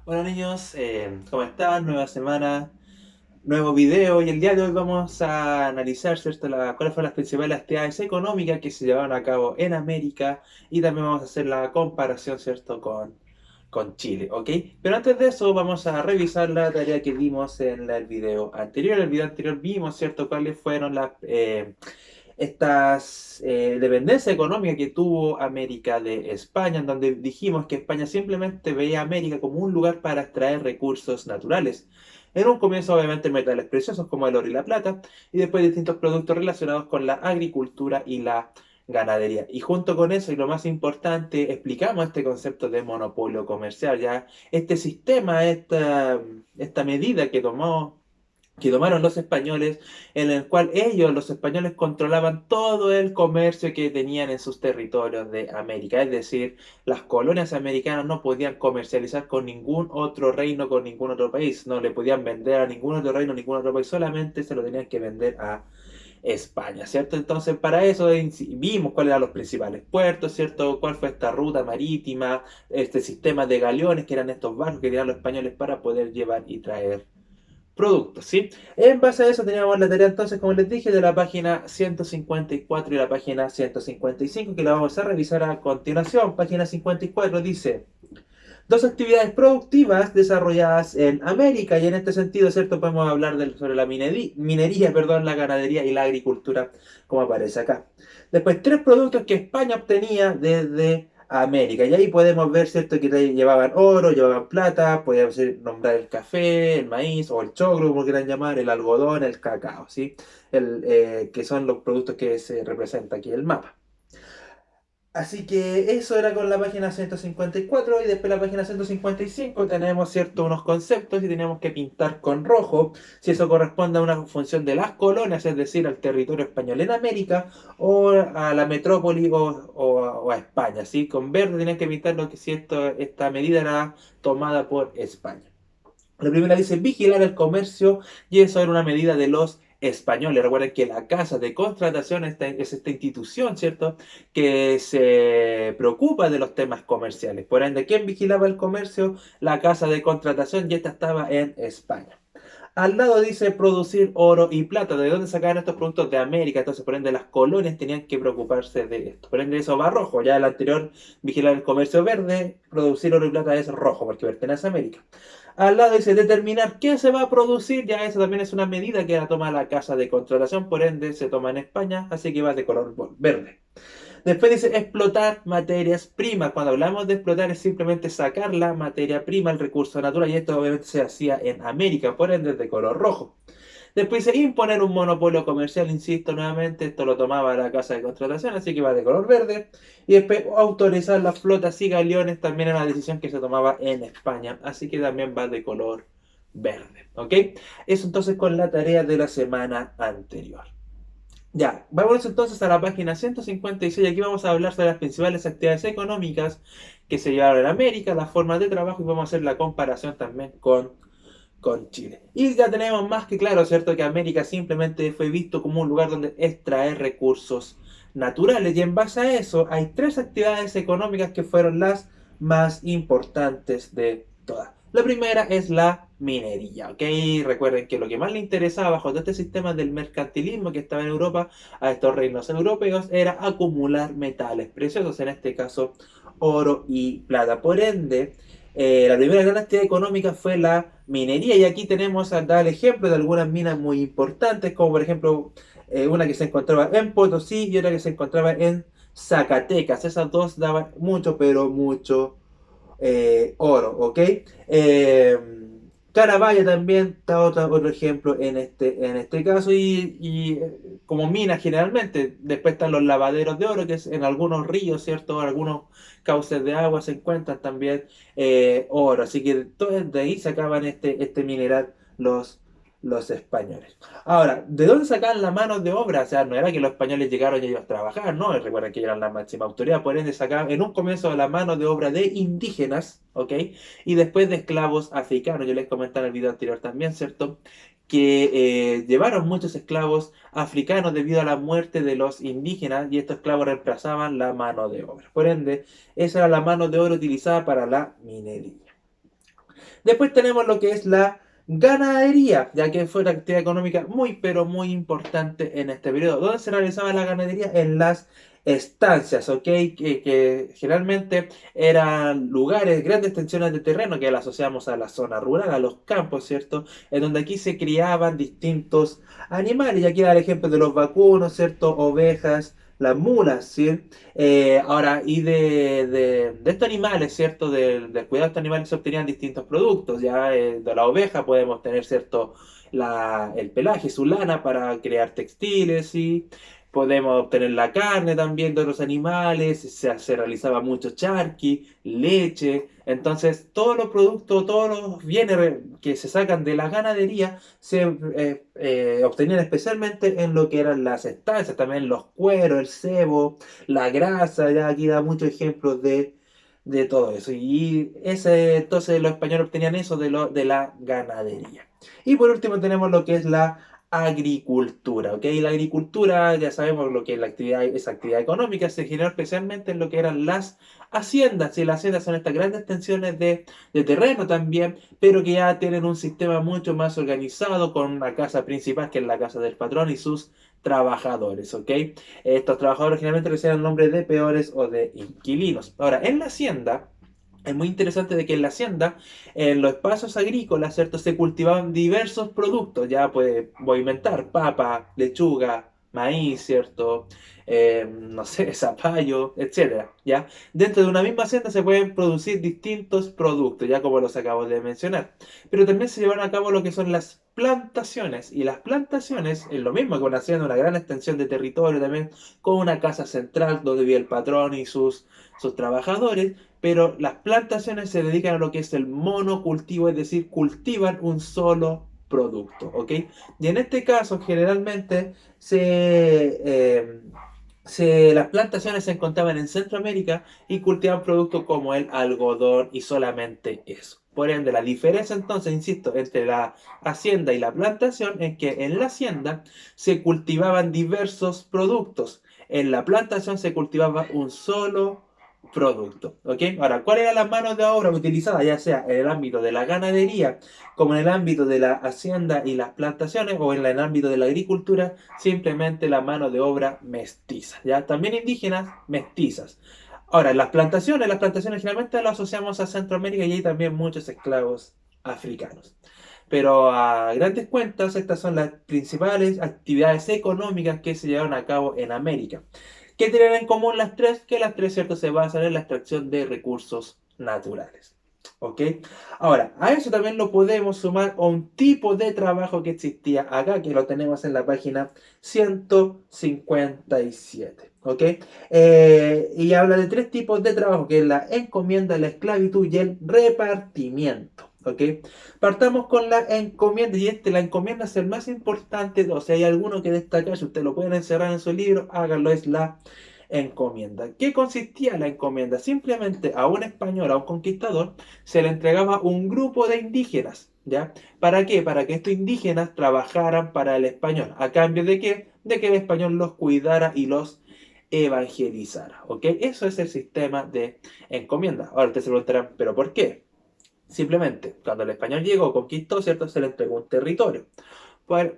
Hola niños, ¿cómo están? Nueva semana, nuevo video y el día de hoy vamos a analizar, ¿cierto? Cuáles fueron las principales actividades económicas que se llevaron a cabo en América y también vamos a hacer la comparación, ¿cierto? Con Chile, ¿ok? Pero antes de eso vamos a revisar la tarea que vimos en el video anterior. En el video anterior vimos, ¿cierto? Cuáles fueron estas dependencia económica que tuvo América de España, en donde dijimos que España simplemente veía a América como un lugar para extraer recursos naturales. En un comienzo, obviamente, metales preciosos como el oro y la plata, y después distintos productos relacionados con la agricultura y la ganadería. Y junto con eso, y lo más importante, explicamos este concepto de monopolio comercial, ya este sistema, esta medida que tomaron los españoles, en el cual ellos, los españoles, controlaban todo el comercio que tenían en sus territorios de América. Es decir, las colonias americanas no podían comercializar con ningún otro reino, con ningún otro país. No le podían vender a ningún otro reino, ningún otro país. Solamente se lo tenían que vender a España, ¿cierto? Entonces, para eso vimos cuáles eran los principales puertos, ¿cierto? Cuál fue esta ruta marítima, este sistema de galeones, que eran estos barcos que tenían los españoles para poder llevar y traer productos, ¿sí? En base a eso teníamos la tarea entonces, como les dije, de la página 154 y la página 155, que la vamos a revisar a continuación. Página 54 dice: dos actividades productivas desarrolladas en América, y en este sentido, ¿cierto? Podemos hablar sobre la minería, perdón, la ganadería y la agricultura, como aparece acá. Después, tres productos que España obtenía desde América, y ahí podemos ver, ¿cierto? Que llevaban oro, llevaban plata, podíamos nombrar el café, el maíz o el choclo, como quieran llamar, el algodón, el cacao, ¿sí? Que son los productos que se representa aquí en el mapa. Así que eso era con la página 154 y después la página 155 tenemos cierto unos conceptos y tenemos que pintar con rojo si eso corresponde a una función de las colonias, es decir, al territorio español en América o a la metrópoli o a España, ¿sí? Con verde tienen que pintar lo que si esta medida era tomada por España. La primera dice vigilar el comercio y eso era una medida de los españoles. Recuerden que la Casa de Contratación es esta institución, ¿cierto? Que se preocupa de los temas comerciales. Por ende, ¿quién vigilaba el comercio? La Casa de Contratación y esta estaba en España. Al lado dice producir oro y plata. ¿De dónde sacaban estos productos? De América. Entonces, por ende, las colonias tenían que preocuparse de esto. Por ende, eso va rojo. Ya el anterior, vigilar el comercio verde, producir oro y plata es rojo porque pertenece a América. Al lado dice determinar qué se va a producir. Ya eso también es una medida que la toma la Casa de Contratación. Por ende, se toma en España. Así que va de color verde. Después dice explotar materias primas. Cuando hablamos de explotar es simplemente sacar la materia prima, el recurso natural, y esto obviamente se hacía en América, por ende de color rojo. Después dice imponer un monopolio comercial, insisto nuevamente, esto lo tomaba la Casa de Contratación, así que va de color verde. Y después autorizar las flotas y galeones también era una decisión que se tomaba en España, así que también va de color verde. ¿Ok? Eso entonces con la tarea de la semana anterior. Ya, vamos entonces a la página 156. Aquí vamos a hablar sobre las principales actividades económicas que se llevaron en América, las formas de trabajo y vamos a hacer la comparación también con Chile. Y ya tenemos más que claro, ¿cierto? Que América simplemente fue visto como un lugar donde extraer recursos naturales y en base a eso hay tres actividades económicas que fueron las más importantes de todas. La primera es la minería, ¿ok? Recuerden que lo que más le interesaba bajo todo este sistema del mercantilismo que estaba en Europa a estos reinos europeos era acumular metales preciosos, en este caso oro y plata. Por ende, la primera gran actividad económica fue la minería y aquí tenemos a dar ejemplo de algunas minas muy importantes, como por ejemplo una que se encontraba en Potosí y otra que se encontraba en Zacatecas. Esas dos daban mucho, pero mucho oro, ¿ok? Eh, Carabaya también está otro ejemplo en este caso y como minas generalmente. Después están los lavaderos de oro, que es en algunos ríos, ¿cierto? En algunos cauces de agua se encuentran también oro. Así que de ahí sacaban este mineral los españoles. Ahora, ¿de dónde sacaban la mano de obra? O sea, no era que los españoles llegaron y ellos trabajaban, no, recuerden que eran la máxima autoridad, por ende sacaban en un comienzo la mano de obra de indígenas, ¿ok? Y después de esclavos africanos. Yo les comenté en el video anterior también, ¿cierto? Que llevaron muchos esclavos africanos debido a la muerte de los indígenas y estos esclavos reemplazaban la mano de obra. Por ende, esa era la mano de obra utilizada para la minería. Después tenemos lo que es la ganadería, ya que fue una actividad económica muy, pero muy importante en este periodo. ¿Dónde se realizaba la ganadería? En las estancias, ¿ok? Que generalmente eran lugares, grandes extensiones de terreno que la asociamos a la zona rural, a los campos, ¿cierto? En donde aquí se criaban distintos animales. Y aquí da el ejemplo de los vacunos, ¿cierto? Ovejas, las mulas, ¿sí? Ahora, y de estos animales, ¿cierto? Del cuidado de estos animales se obtenían distintos productos. Ya de la oveja podemos tener, ¿cierto? El pelaje, su lana para crear textiles, ¿sí? Podemos obtener la carne también de otros animales, se realizaba mucho charqui, leche. Entonces, todos los productos, todos los bienes que se sacan de la ganadería se obtenían especialmente en lo que eran las estancias, también los cueros, el cebo, la grasa, ya aquí da muchos ejemplos de todo eso. Y entonces los españoles obtenían eso de la ganadería. Y por último tenemos lo que es la agricultura, ¿ok? La agricultura, ya sabemos lo que es la actividad, esa actividad económica, se generó especialmente en lo que eran las haciendas, y las haciendas son estas grandes extensiones de terreno también, pero que ya tienen un sistema mucho más organizado con una casa principal que es la casa del patrón y sus trabajadores, ¿ok? Estos trabajadores generalmente reciben el nombre de peores o de inquilinos. Ahora, en la hacienda, es muy interesante de que en la hacienda, en los espacios agrícolas, ¿cierto? Se cultivaban diversos productos, ya pues voy a inventar, papa, lechuga, maíz, ¿cierto? No sé, zapallo, etcétera, ¿ya? Dentro de una misma hacienda se pueden producir distintos productos, ya como los acabo de mencionar. Pero también se llevan a cabo lo que son las plantaciones, y las plantaciones es lo mismo que una hacienda, una gran extensión de territorio también, con una casa central donde vive el patrón y sus trabajadores, pero las plantaciones se dedican a lo que es el monocultivo, es decir, cultivan un solo producto, ¿ok? Y en este caso, generalmente, las plantaciones se encontraban en Centroamérica y cultivaban productos como el algodón y solamente eso. Por ende, la diferencia entonces, insisto, entre la hacienda y la plantación es que en la hacienda se cultivaban diversos productos. En la plantación se cultivaba un solo producto, ¿ok? Ahora, ¿cuál era la mano de obra utilizada, ya sea en el ámbito de la ganadería, como en el ámbito de la hacienda y las plantaciones, o en el ámbito de la agricultura? Simplemente la mano de obra mestiza, ¿ya? También indígenas, mestizas. Ahora, las plantaciones generalmente las asociamos a Centroamérica y hay también muchos esclavos africanos. Pero a grandes cuentas, estas son las principales actividades económicas que se llevaron a cabo en América. ¿Qué tienen en común las tres? Que las tres, ¿cierto?, se basan en la extracción de recursos naturales. ¿Ok? Ahora, a eso también lo podemos sumar a un tipo de trabajo que existía acá, que lo tenemos en la página 157. ¿Ok? Y habla de tres tipos de trabajo, que es la encomienda, la esclavitud y el repartimiento. ¿Ok? Partamos con la encomienda, y la encomienda es el más importante, o sea, hay alguno que destacar, si ustedes lo pueden encerrar en su libro, háganlo, es la encomienda. ¿Qué consistía la encomienda? Simplemente a un español, a un conquistador, se le entregaba un grupo de indígenas, ¿ya? ¿Para qué? Para que estos indígenas trabajaran para el español. ¿A cambio de qué? De que el español los cuidara y los evangelizara, ¿ok? Eso es el sistema de encomienda. Ahora ustedes se preguntarán, ¿pero por qué? Simplemente, cuando el español llegó, conquistó, ¿cierto? Se le entregó un territorio. Pues,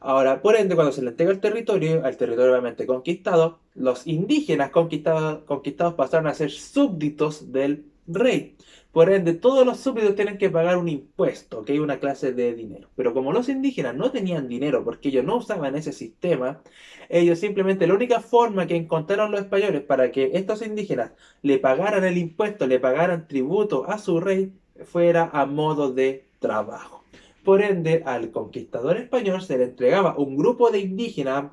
ahora, por ende, cuando se le entrega el territorio, al territorio obviamente conquistado, los indígenas conquistados pasaron a ser súbditos del rey. Por ende, todos los súbditos tienen que pagar un impuesto, que hay una clase de dinero. Pero como los indígenas no tenían dinero porque ellos no usaban ese sistema, ellos simplemente la única forma que encontraron los españoles para que estos indígenas le pagaran el impuesto, le pagaran tributo a su rey, fuera a modo de trabajo. Por ende, al conquistador español se le entregaba un grupo de indígenas,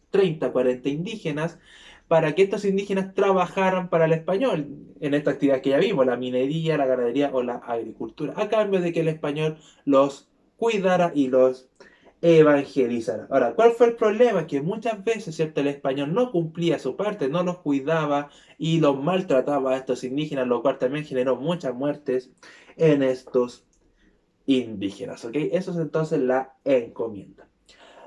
30, 40 indígenas, para que estos indígenas trabajaran para el español en esta actividad que ya vimos, la minería, la ganadería o la agricultura, a cambio de que el español los cuidara y los evangelizara. Ahora, ¿cuál fue el problema? Que muchas veces, ¿cierto?, el español no cumplía su parte, no los cuidaba y los maltrataba a estos indígenas, lo cual también generó muchas muertes en estos indígenas, ¿ok? Eso es entonces la encomienda.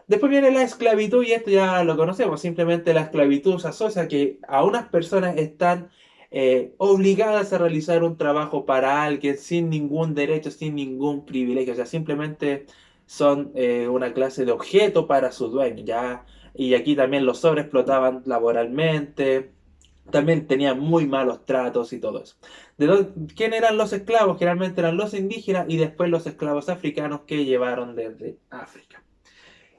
Después viene la esclavitud, y esto ya lo conocemos. Simplemente la esclavitud se asocia a que a unas personas están obligadas a realizar un trabajo para alguien sin ningún derecho, sin ningún privilegio. O sea, simplemente son una clase de objeto para su dueño, ¿ya? Y aquí también los sobreexplotaban laboralmente, también tenían muy malos tratos y todo eso. ¿Quién eran los esclavos? Generalmente eran los indígenas y después los esclavos africanos que llevaron desde África.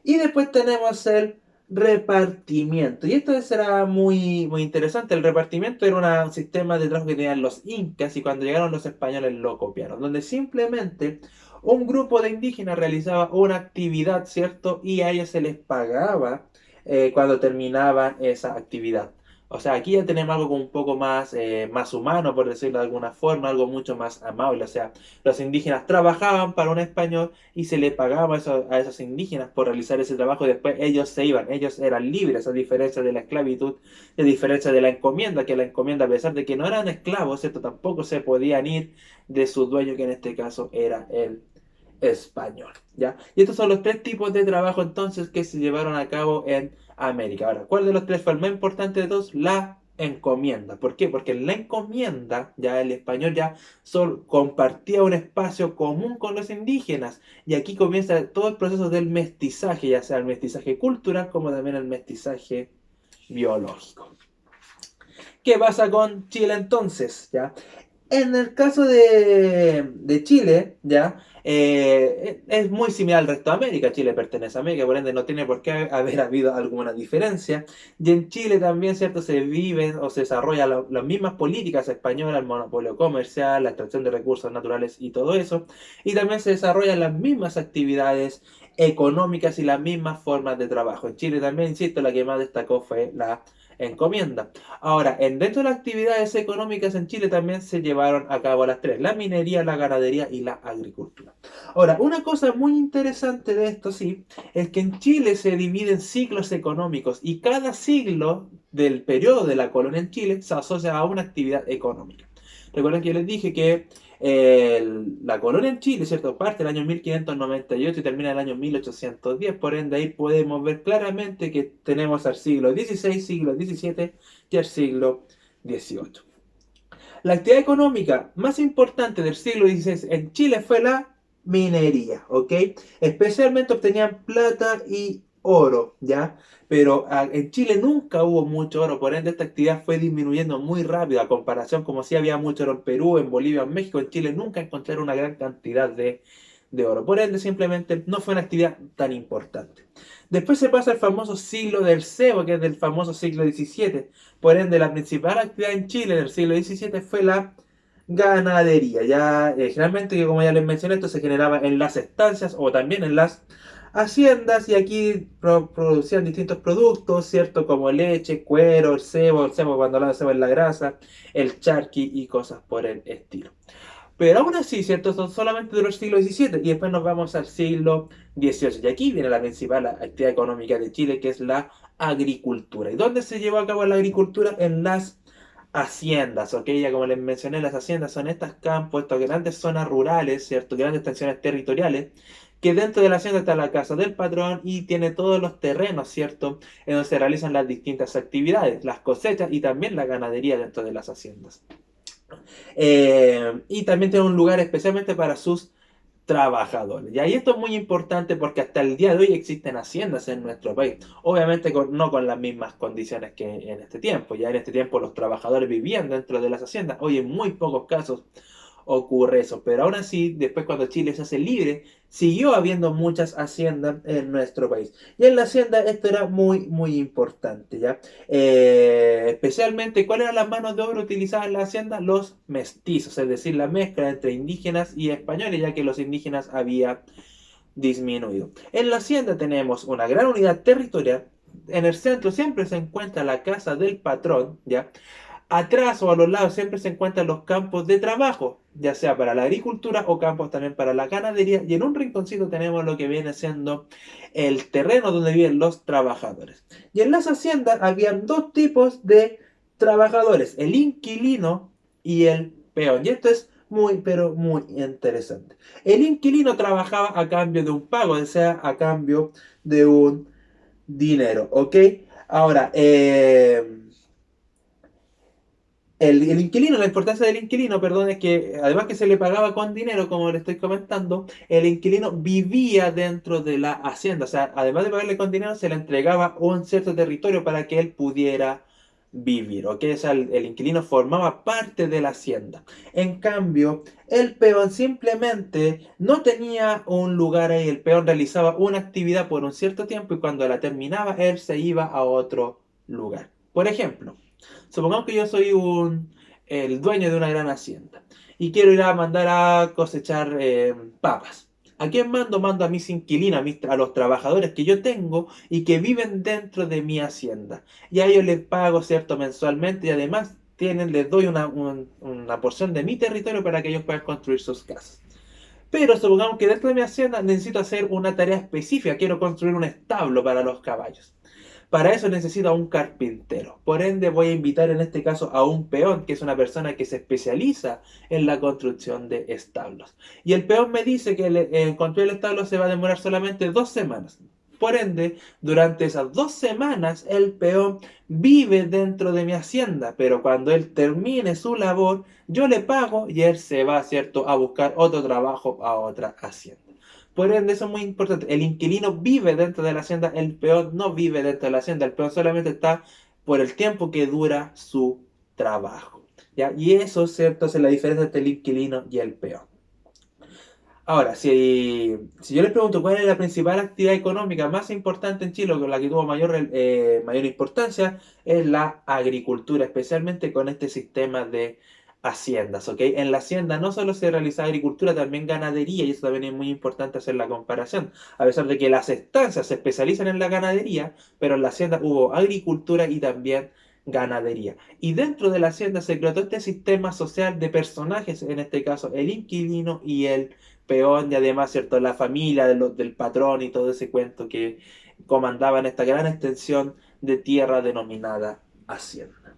Y después tenemos el repartimiento. Y esto será muy interesante. El repartimiento era un sistema de trabajo que tenían los incas y cuando llegaron los españoles lo copiaron, donde simplemente un grupo de indígenas realizaba una actividad, ¿cierto? Y a ellos se les pagaba cuando terminaban esa actividad. O sea, aquí ya tenemos algo como un poco más humano, por decirlo de alguna forma, algo mucho más amable. O sea, los indígenas trabajaban para un español y se le pagaba a esos indígenas por realizar ese trabajo y después ellos se iban, ellos eran libres, a diferencia de la esclavitud, a diferencia de la encomienda, que la encomienda, a pesar de que no eran esclavos, ¿cierto? Tampoco se podían ir de su dueño, que en este caso era el español, ¿ya? Y estos son los tres tipos de trabajo entonces que se llevaron a cabo en América. Ahora, ¿cuál de los tres fue el más importante de todos? La encomienda. ¿Por qué? Porque en la encomienda, ya el español ya compartía un espacio común con los indígenas. Y aquí comienza todo el proceso del mestizaje, ya sea el mestizaje cultural como también el mestizaje biológico. ¿Qué pasa con Chile entonces? ¿Ya? En el caso de Chile, ¿ya? Es muy similar al resto de América. Chile pertenece a América, por ende no tiene por qué haber habido alguna diferencia. Y en Chile también, ¿cierto? Se viven o se desarrollan las mismas políticas españolas, el monopolio comercial, la extracción de recursos naturales y todo eso. Y también se desarrollan las mismas actividades económicas y las mismas formas de trabajo. En Chile también, insisto, la que más destacó fue la encomienda. Ahora, dentro de las actividades económicas en Chile también se llevaron a cabo las tres: la minería, la ganadería y la agricultura. Ahora, una cosa muy interesante de esto, sí, es que en Chile se dividen ciclos económicos y cada siglo del periodo de la colonia en Chile se asocia a una actividad económica. Recuerden que yo les dije que la colonia en Chile, ¿cierto? Parte del año 1598 y termina en el año 1810, por ende ahí podemos ver claramente que tenemos al siglo XVI, siglo XVII y al siglo XVIII. La actividad económica más importante del siglo XVI en Chile fue la minería, ¿ok? Especialmente obtenían plata y oro, ¿ya? Pero en Chile nunca hubo mucho oro, por ende esta actividad fue disminuyendo muy rápido a comparación como si había mucho oro en Perú, en Bolivia, en México. En Chile nunca encontraron una gran cantidad de oro, por ende simplemente no fue una actividad tan importante. Después se pasa al famoso siglo del cebo, que es del famoso siglo XVII. Por ende, la principal actividad en Chile en el siglo XVII fue la ganadería. Ya, generalmente, que como ya les mencioné, esto se generaba en las estancias o también en las haciendas y aquí producían distintos productos, ¿cierto? Como leche, cuero, el cebo cuando hablaba de cebo es la grasa, el charqui y cosas por el estilo. Pero aún así, ¿cierto? Son solamente de los siglos XVII y después nos vamos al siglo XVIII. Y aquí viene la principal actividad económica de Chile, que es la agricultura. ¿Y dónde se llevó a cabo la agricultura? En las haciendas, ¿ok? Ya como les mencioné, las haciendas son estos campos, estas grandes zonas rurales, ¿cierto? Grandes extensiones territoriales, que dentro de la hacienda está la casa del patrón y tiene todos los terrenos, ¿cierto? En donde se realizan las distintas actividades, las cosechas y también la ganadería dentro de las haciendas. Y también tiene un lugar especialmente para sus trabajadores. Y ahí esto es muy importante porque hasta el día de hoy existen haciendas en nuestro país. Obviamente no con las mismas condiciones que en este tiempo. Ya en este tiempo los trabajadores vivían dentro de las haciendas. Hoy en muy pocos casos ocurre eso. Pero aún así, después cuando Chile se hace libre, siguió habiendo muchas haciendas en nuestro país. Y en la hacienda esto era muy importante, ¿ya? Especialmente, ¿cuáles eran las manos de obra utilizadas en la hacienda? Los mestizos, es decir, la mezcla entre indígenas y españoles, ya que los indígenas había disminuido. En la hacienda tenemos una gran unidad territorial. En el centro siempre se encuentra la casa del patrón, ¿ya? Atrás o a los lados siempre se encuentran los campos de trabajo, ya sea para la agricultura o campos también para la ganadería. Y en un rinconcito tenemos lo que viene siendo el terreno donde viven los trabajadores. Y en las haciendas habían dos tipos de trabajadores, el inquilino y el peón. Y esto es pero muy interesante. El inquilino trabajaba a cambio de un pago, o sea, a cambio de un dinero, ¿ok? Ahora, El inquilino, la importancia del inquilino, perdón, es que además que se le pagaba con dinero, como le estoy comentando, el inquilino vivía dentro de la hacienda. O sea, además de pagarle con dinero, se le entregaba un cierto territorio para que él pudiera vivir, ¿ok? O sea, el inquilino formaba parte de la hacienda. En cambio, el peón simplemente no tenía un lugar ahí. El peón realizaba una actividad por un cierto tiempo y cuando la terminaba, él se iba a otro lugar. Por ejemplo, supongamos que yo soy el dueño de una gran hacienda y quiero ir a mandar a cosechar papas. ¿A quién mando? Mando a mis inquilinos, a los trabajadores que yo tengo y que viven dentro de mi hacienda. Y a ellos les pago, ¿cierto?, mensualmente y además les doy una porción de mi territorio para que ellos puedan construir sus casas. Pero supongamos que dentro de mi hacienda necesito hacer una tarea específica. Quiero construir un establo para los caballos. Para eso necesito a un carpintero. Por ende, voy a invitar en este caso a un peón, que es una persona que se especializa en la construcción de establos. Y el peón me dice que en construir el establo se va a demorar solamente 2 semanas. Por ende, durante esas 2 semanas, el peón vive dentro de mi hacienda, pero cuando él termine su labor, yo le pago y él se va, ¿cierto?, a buscar otro trabajo a otra hacienda. Por ende, eso es muy importante. El inquilino vive dentro de la hacienda, el peón no vive dentro de la hacienda, el peón solamente está por el tiempo que dura su trabajo. ¿Ya? Y eso, ¿cierto?, es la diferencia entre el inquilino y el peón. Ahora, si yo les pregunto cuál es la principal actividad económica más importante en Chile, o la que tuvo mayor importancia, es la agricultura, especialmente con este sistema de haciendas, ¿ok? En la hacienda no solo se realiza agricultura, también ganadería, y eso también es muy importante hacer la comparación. A pesar de que las estancias se especializan en la ganadería, pero en la hacienda hubo agricultura y también ganadería. Y dentro de la hacienda se creó todo este sistema social de personajes, en este caso el inquilino y el peón y además, ¿cierto?, la familia del patrón y todo ese cuento que comandaban esta gran extensión de tierra denominada hacienda.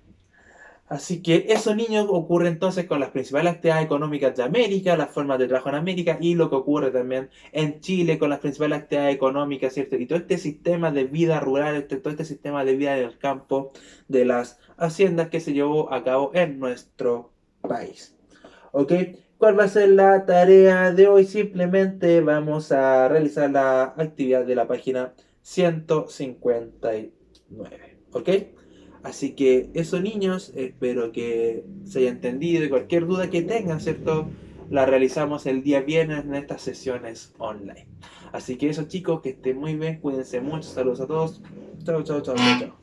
Así que eso, niños, ocurre entonces con las principales actividades económicas de América, las formas de trabajo en América y lo que ocurre también en Chile con las principales actividades económicas, ¿cierto? Y todo este sistema de vida rural, todo este sistema de vida en el campo de las haciendas que se llevó a cabo en nuestro país. ¿Ok? ¿Cuál va a ser la tarea de hoy? Simplemente vamos a realizar la actividad de la página 159. ¿Ok? Así que eso, niños, espero que se haya entendido y cualquier duda que tengan, ¿cierto? La realizamos el día viernes en estas sesiones online. Así que eso, chicos, que estén muy bien, cuídense mucho, saludos a todos. Chao, chao, chao, chao, chao.